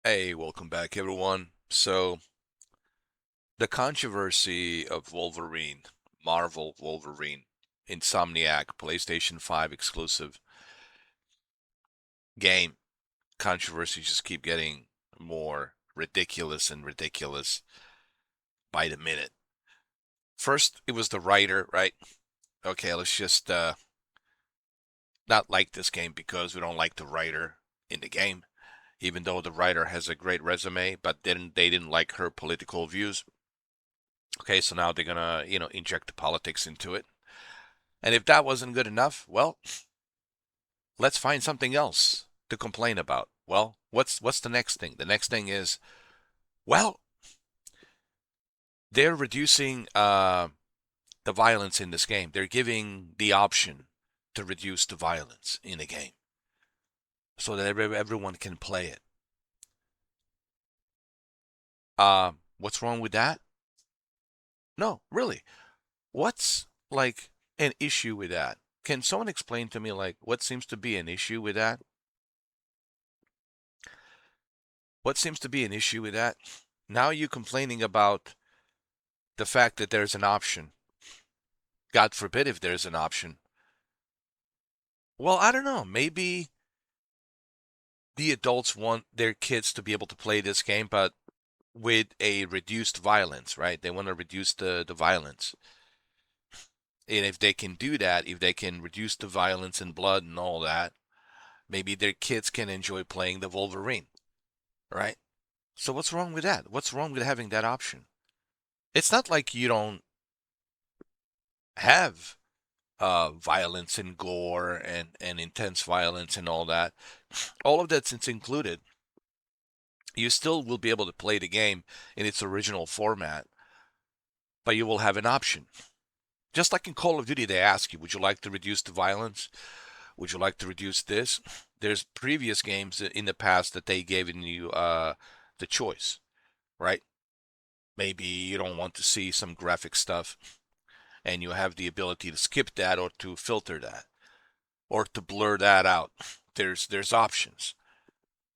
Hey, welcome back, everyone. So, the controversy of Wolverine, Marvel Wolverine, Insomniac, PlayStation 5 exclusive game, controversy just keep getting more ridiculous and ridiculous by the minute. First, it was the writer, right? Okay, let's just not like this game because we don't like the writer in the game, even though the writer has a great resume, but they didn't like her political views. Okay, so now they're gonna, inject the politics into it. And if that wasn't good enough, well, let's find something else to complain about. Well, what's the next thing? The next thing is, well, they're reducing the violence in this game. They're giving the option to reduce the violence in a game so that everyone can play it. What's wrong with that? No, really. What's like an issue with that? Can someone explain to me like what seems to be an issue with that? What seems to be an issue with that? Now you're complaining about the fact that there's an option. God forbid if there's an option. Well, I don't know. Maybe the adults want their kids to be able to play this game, but with a reduced violence, right? They want to reduce the violence. And if they can do that, if they can reduce the violence and blood and all that, maybe their kids can enjoy playing the Wolverine, right? So what's wrong with that? What's wrong with having that option? It's not like you don't have violence and gore and intense violence and all that. All of that's included. You still will be able to play the game in its original format, but you will have an option. Just like in Call of Duty, they ask you, would you like to reduce the violence? Would you like to reduce this? There's previous games in the past that they gave you the choice, right? Maybe you don't want to see some graphic stuff, and you have the ability to skip that or to filter that or to blur that out. There's options.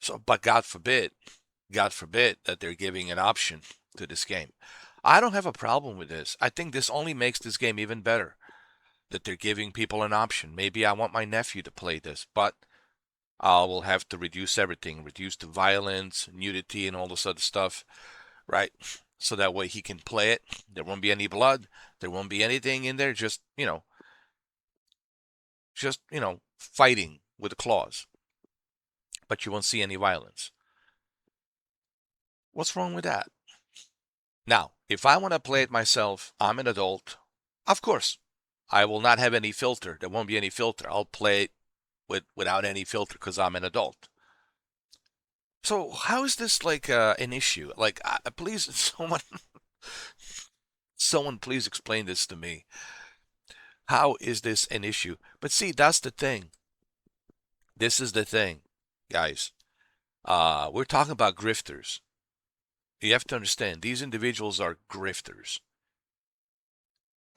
So, but God forbid that they're giving an option to this game. I don't have a problem with this. I think this only makes this game even better that they're giving people an option. Maybe I want my nephew to play this, but I will have to reduce everything, reduce the violence, nudity, and all this other stuff, right? So that way he can play it. There won't be any blood. There won't be anything in there. Just fighting with the claws. But you won't see any violence. What's wrong with that? Now, if I want to play it myself, I'm an adult. Of course, I will not have any filter. There won't be any filter. I'll play it without any filter because I'm an adult. So how is this like an issue? Like, please, someone, please explain this to me. How is this an issue? But see, that's the thing. This is the thing, guys. We're talking about grifters. You have to understand, these individuals are grifters.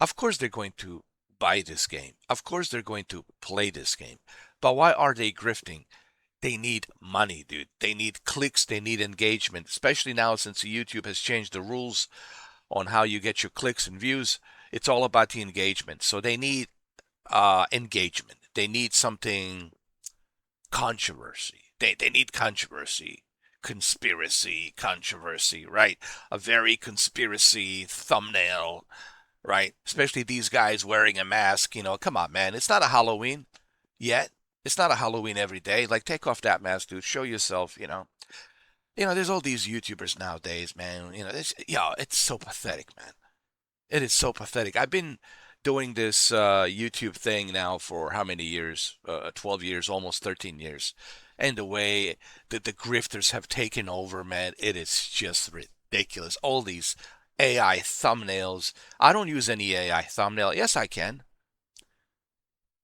Of course, they're going to buy this game. Of course, they're going to play this game. But why are they grifting? They need money, dude. They need clicks. They need engagement, especially now since YouTube has changed the rules on how you get your clicks and views. It's all about the engagement. So they need engagement. They need something controversy. They need controversy, conspiracy, controversy, right? A very conspiracy thumbnail, right? Especially these guys wearing a mask. Come on, man. It's not a Halloween yet. It's not a Halloween every day. Like, take off that mask, dude. Show yourself. There's all these YouTubers nowadays, man. It's so pathetic, man. It is so pathetic. I've been doing this YouTube thing now for how many years? 12 years, almost 13 years. And the way that the grifters have taken over, man, it is just ridiculous. All these AI thumbnails. I don't use any AI thumbnail. Yes, I can.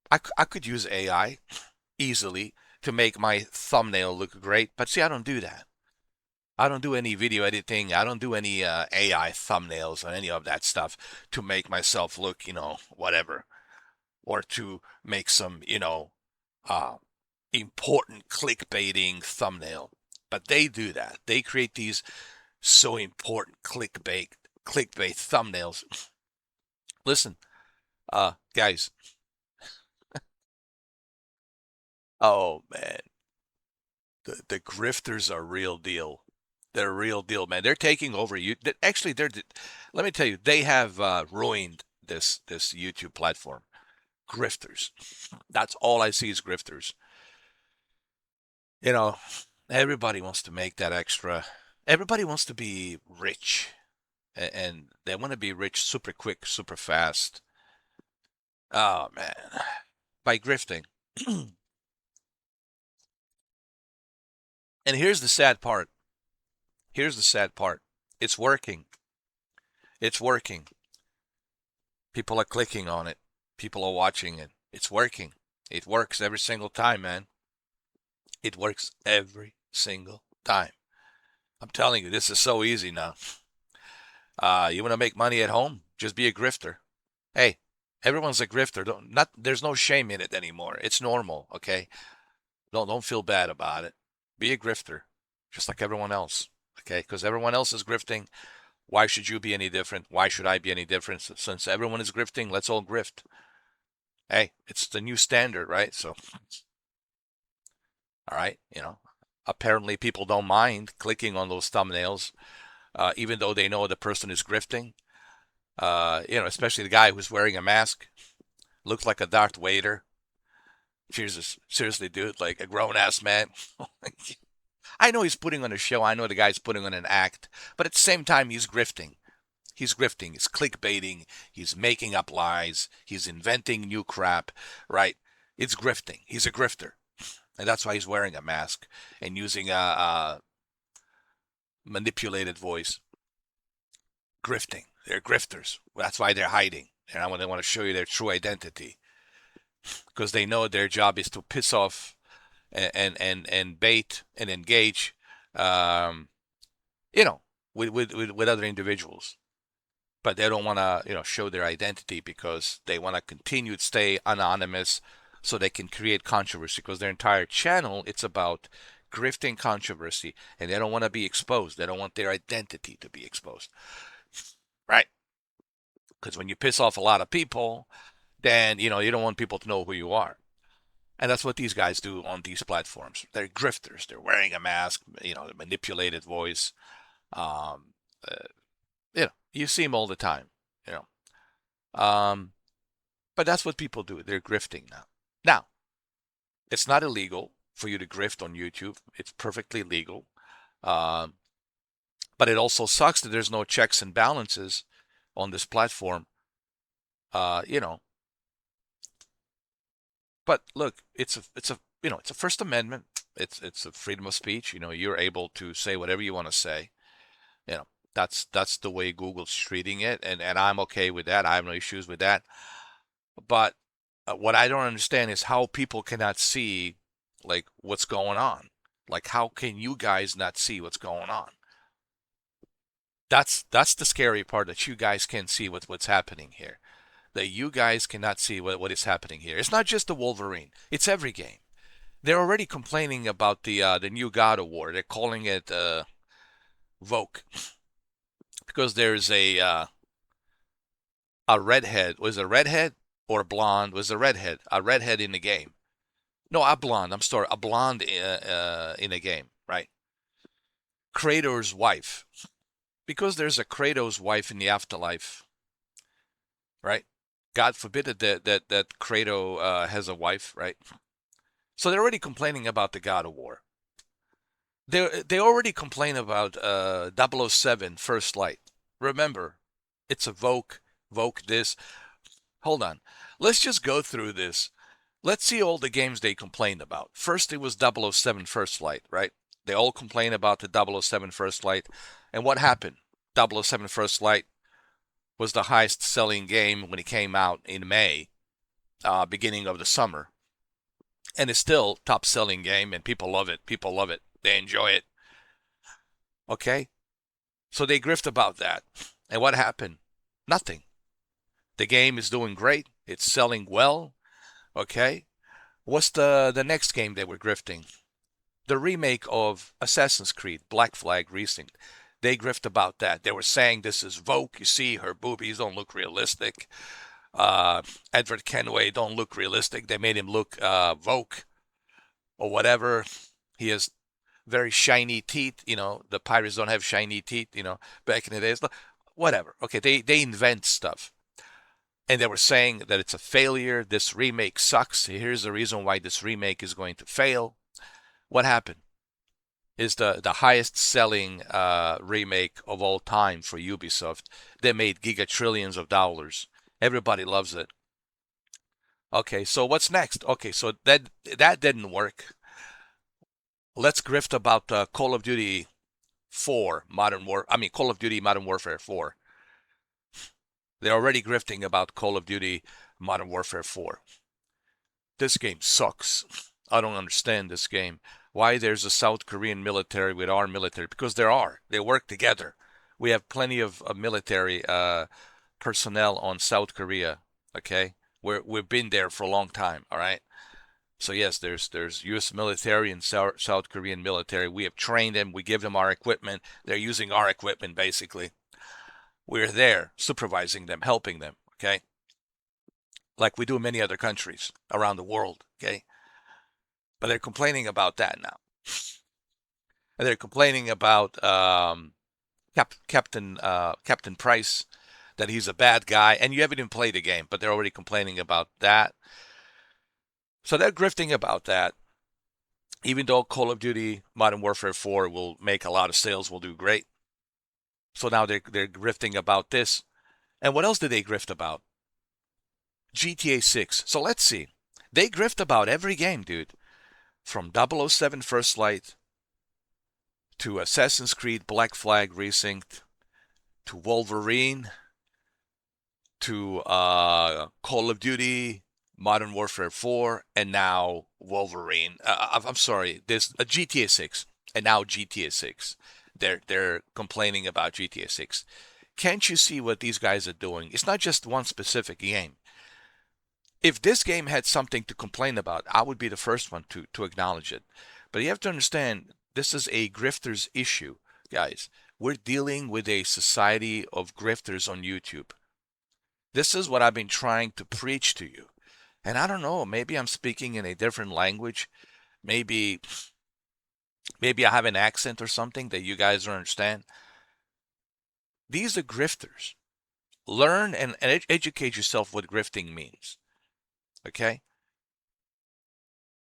I could use AI easily to make my thumbnail look great, but see, I don't do that. I don't do any video editing. I don't do any AI thumbnails or any of that stuff to make myself look, whatever, or to make some, uh, important clickbaiting thumbnail. But they do that. They create these so important clickbait thumbnails. Listen, guys. Oh man, the grifters are real deal. They're real deal, man. They're taking over you. Actually, they're. Let me tell you, they have ruined this YouTube platform. Grifters. That's all I see is grifters. You know, everybody wants to make that extra. Everybody wants to be rich, and they want to be rich super quick, super fast. Oh man, by grifting. And here's the sad part. Here's the sad part. It's working. It's working. People are clicking on it. People are watching it. It's working. It works every single time, man. It works every single time. I'm telling you, this is so easy now. You want to make money at home? Just be a grifter. Hey, everyone's a grifter. There's no shame in it anymore. It's normal, okay? Don't feel bad about it. Be a grifter, just like everyone else, okay? Because everyone else is grifting. Why should you be any different? Why should I be any different? Since everyone is grifting, let's all grift. Hey, it's the new standard, right? So, all right, apparently people don't mind clicking on those thumbnails, even though they know the person is grifting. Especially the guy who's wearing a mask, looks like a Darth Vader. Jesus, seriously, dude, like a grown ass man. I know he's putting on a show. I know the guy's putting on an act, but at the same time, he's grifting. He's grifting. He's clickbaiting. He's making up lies. He's inventing new crap, right? It's grifting. He's a grifter. And that's why he's wearing a mask and using a manipulated voice. Grifting. They're grifters. That's why they're hiding. And they want to show you their true identity because they know their job is to piss off and bait and engage, um, with other individuals. But they don't want to, show their identity because they want to continue to stay anonymous so they can create controversy because their entire channel, it's about grifting controversy and they don't want to be exposed. They don't want their identity to be exposed. Right? Because when you piss off a lot of people, then, you don't want people to know who you are. And that's what these guys do on these platforms. They're grifters. They're wearing a mask, the manipulated voice. Um, uh, you see them all the time, you know. But that's what people do. They're grifting now. Now, it's not illegal for you to grift on YouTube. It's perfectly legal. Um, but it also sucks that there's no checks and balances on this platform. Uh, you know, but look, it's a First Amendment. It's a freedom of speech. You're able to say whatever you want to say. You know, that's the way Google's treating it, and I'm okay with that. I have no issues with that. But what I don't understand is how people cannot see like what's going on. Like how can you guys not see what's going on? That's the scary part that you guys can't see what's happening here. That you guys cannot see what is happening here. It's not just the Wolverine. It's every game. They're already complaining about the new God of War. They're calling it Vogue because there's a redhead. Was it a redhead or a blonde? Was a redhead? A redhead in the game. No, a blonde. I'm sorry, a blonde in a game, right? Kratos' wife. Because there's a Kratos' wife in the afterlife, right? God forbid that Kratos has a wife, right? So they're already complaining about the God of War. They already complain about 007 First Light. Remember, it's a Vogue this. Hold on. Let's just go through this. Let's see all the games they complained about. First, it was 007 First Light, right? They all complain about the 007 First Light. And what happened? 007 First Light was the highest selling game when it came out in May, beginning of the summer. And it's still top selling game and people love it. People love it. They enjoy it. Okay? So they grift about that. And what happened? Nothing. The game is doing great. It's selling well. Okay? What's the next game they were grifting? the remake of Assassin's Creed, Black Flag Resynced. They grift about that. They were saying this is Vogue. You see, her boobies don't look realistic. Uh, Edward Kenway don't look realistic. They made him look Vogue or whatever. He has very shiny teeth. The pirates don't have shiny teeth. Back in the days, whatever. Okay, they invent stuff, and they were saying that it's a failure. This remake sucks. Here's the reason why this remake is going to fail. What happened? Is the highest selling remake of all time for Ubisoft. They made gigatrillions of dollars. Everybody loves it. Okay, so what's next? Okay, so that didn't work. Let's grift about Call of Duty 4 Call of Duty Modern Warfare 4. They're already grifting about Call of Duty Modern Warfare 4. This game sucks. I don't understand this game. Why there's a South Korean military with our military? Because there are. They work together. We have plenty of military personnel on South Korea. Okay, we've been there for a long time. All right. So yes, there's U.S. military and South Korean military. We have trained them. We give them our equipment. They're using our equipment basically. We're there supervising them, helping them. Okay, like we do in many other countries around the world. Okay, but they're complaining about that now. And they're complaining about Captain Price, that he's a bad guy, and you haven't even played the game, but they're already complaining about that. So they're grifting about that. Even though Call of Duty Modern Warfare 4 will make a lot of sales, will do great. So now they're grifting about this. And what else did they grift about? GTA 6. So let's see. They grift about every game, dude. From 007 First Light to Assassin's Creed Black Flag Resynced to Wolverine to Call of Duty Modern Warfare 4 and now Wolverine. I'm sorry, there's a GTA 6 and now GTA 6. They're complaining about GTA 6. Can't you see what these guys are doing? It's not just one specific game. If this game had something to complain about, I would be the first one to acknowledge it. But you have to understand, this is a grifter's issue, guys. We're dealing with a society of grifters on YouTube. This is what I've been trying to preach to you. And I don't know, maybe I'm speaking in a different language. Maybe I have an accent or something that you guys don't understand. These are grifters. Learn and educate yourself what grifting means. Okay?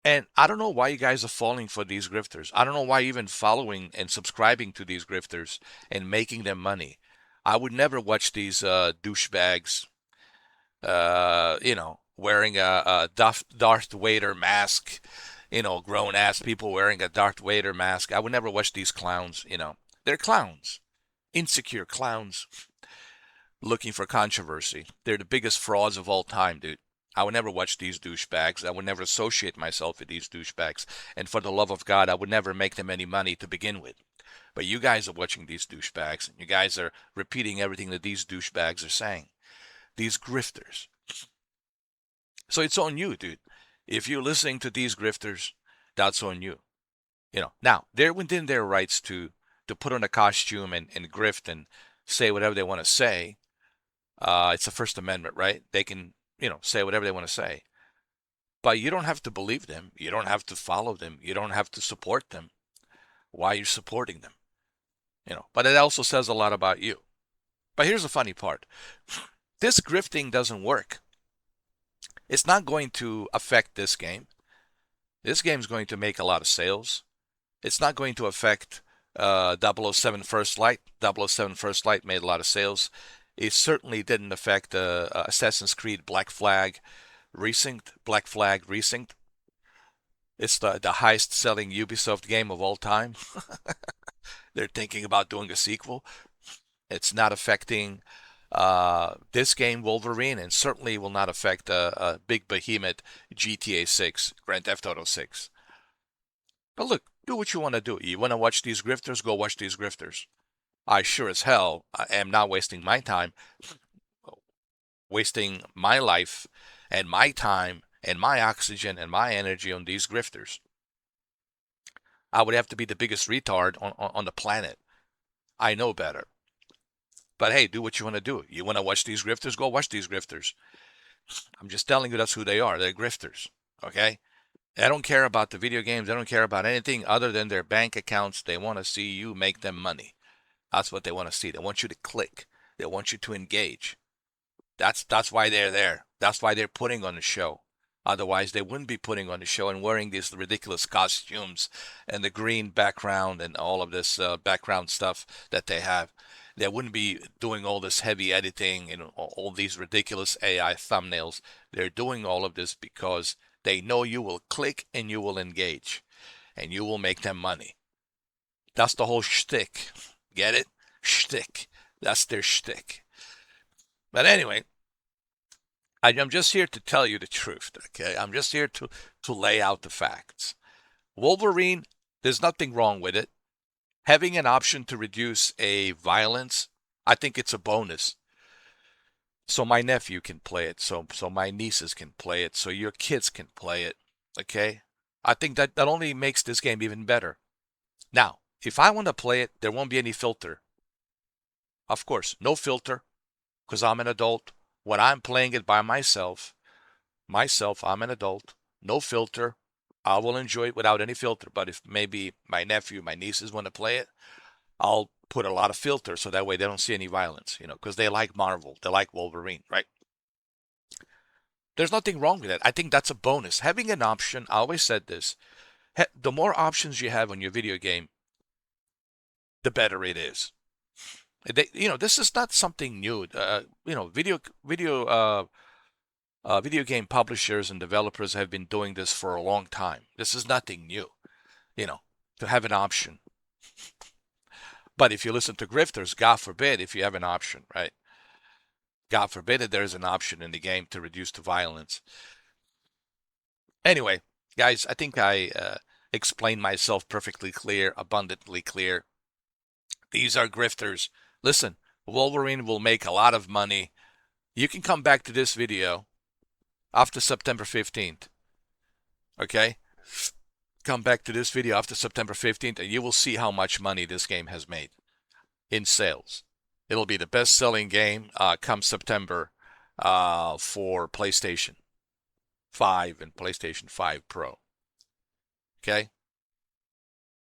And I don't know why you guys are falling for these grifters. I don't know why you're even following and subscribing to these grifters and making them money. I would never watch these douchebags, wearing a Darth Vader mask, grown ass people wearing a Darth Vader mask. I would never watch these clowns. They're clowns, insecure clowns looking for controversy. They're the biggest frauds of all time, dude. I would never watch these douchebags. I would never associate myself with these douchebags. And for the love of God, I would never make them any money to begin with. But you guys are watching these douchebags, and you guys are repeating everything that these douchebags are saying. These grifters. So it's on you, dude. If you're listening to these grifters, that's on you. Now, they're within their rights to put on a costume and grift and say whatever they want to say. It's the First Amendment, right? They can, say whatever they want to say. But you don't have to believe them. You don't have to follow them. You don't have to support them. Why are you supporting them? But it also says a lot about you. But here's the funny part. This grifting doesn't work. It's not going to affect this game. This game's going to make a lot of sales. It's not going to affect 007 First Light. 007 First Light made a lot of sales. It certainly didn't affect Assassin's Creed Black Flag Resynced. Black Flag Resynced. It's the highest selling Ubisoft game of all time. They're thinking about doing a sequel. It's not affecting this game, Wolverine, and certainly will not affect a big behemoth GTA 6, Grand Theft Auto 6. But look, do what you want to do. You want to watch these grifters? Go watch these grifters. I sure as hell am not wasting my time, wasting my life and my time and my oxygen and my energy on these grifters. I would have to be the biggest retard on the planet. I know better. But hey, do what you want to do. You want to watch these grifters? Go watch these grifters. I'm just telling you that's who they are. They're grifters. Okay? They don't care about the video games. They don't care about anything other than their bank accounts. They want to see you make them money. That's what they want to see. They want you to click. They want you to engage. That's why they're there. That's why they're putting on the show. Otherwise, they wouldn't be putting on the show and wearing these ridiculous costumes and the green background and all of this background stuff that they have. They wouldn't be doing all this heavy editing and all these ridiculous AI thumbnails. They're doing all of this because they know you will click and you will engage and you will make them money. That's the whole shtick. Get it? Shtick. That's their shtick. But anyway, I'm just here to tell you the truth, okay? I'm just here to lay out the facts. Wolverine, there's nothing wrong with it. Having an option to reduce a violence, I think it's a bonus. So my nephew can play it, so my nieces can play it, so your kids can play it, okay? I think that only makes this game even better. Now, if I want to play it, there won't be any filter. Of course, no filter, because I'm an adult. When I'm playing it by myself, I'm an adult, no filter. I will enjoy it without any filter. But if maybe my nephew, my nieces want to play it, I'll put a lot of filter so that way they don't see any violence, because they like Marvel, they like Wolverine, right? There's nothing wrong with it. I think that's a bonus. Having an option, I always said this, the more options you have on your video game, the better it is. This is not something new. Video game publishers and developers have been doing this for a long time. This is nothing new, to have an option. But if you listen to grifters, God forbid if you have an option, right? God forbid that there's an option in the game to reduce the violence. Anyway, guys, I think I explained myself perfectly clear, abundantly clear. These are grifters. Listen, Wolverine will make a lot of money. You can come back to this video after September 15th. Okay? Come back to this video after September 15th and you will see how much money this game has made in sales. It'll be the best-selling game come September for PlayStation 5 and PlayStation 5 Pro. Okay?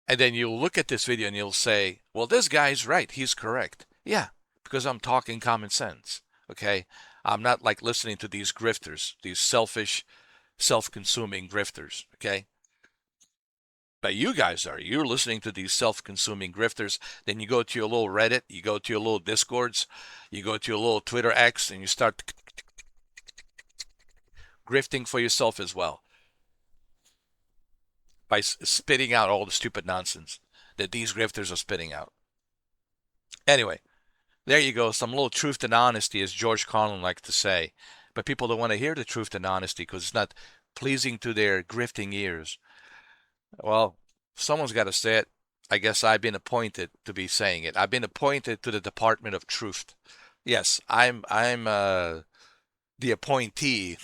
And then you'll look at this video and you'll say, well, this guy's right. He's correct. Yeah, because I'm talking common sense. Okay? I'm not like listening to these grifters, these selfish, self-consuming grifters. Okay? But you guys are. You're listening to these self-consuming grifters. Then you go to your little Reddit, you go to your little Discords, you go to your little Twitter X, and you start grifting for yourself as well by spitting out all the stupid nonsense that these grifters are spitting out. Anyway, there you go. Some little truth and honesty, as George Carlin likes to say. But people don't want to hear the truth and honesty because it's not pleasing to their grifting ears. Well, someone's got to say it. I guess I've been appointed to be saying it. I've been appointed to the Department of Truth. Yes, I'm the appointee.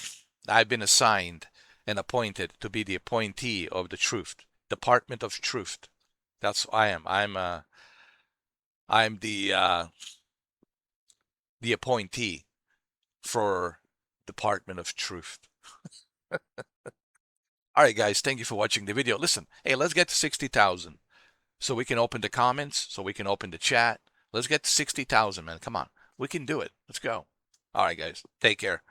I've been assigned and appointed to be the appointee of the Truth, Department of Truth. That's what I am. I'm the appointee for Department of Truth. All right, guys, thank you for watching the video. Listen, hey, let's get to 60,000 so we can open the comments, so we can open the chat. Let's get to 60,000, man. Come on. We can do it. Let's go. All right, guys, take care.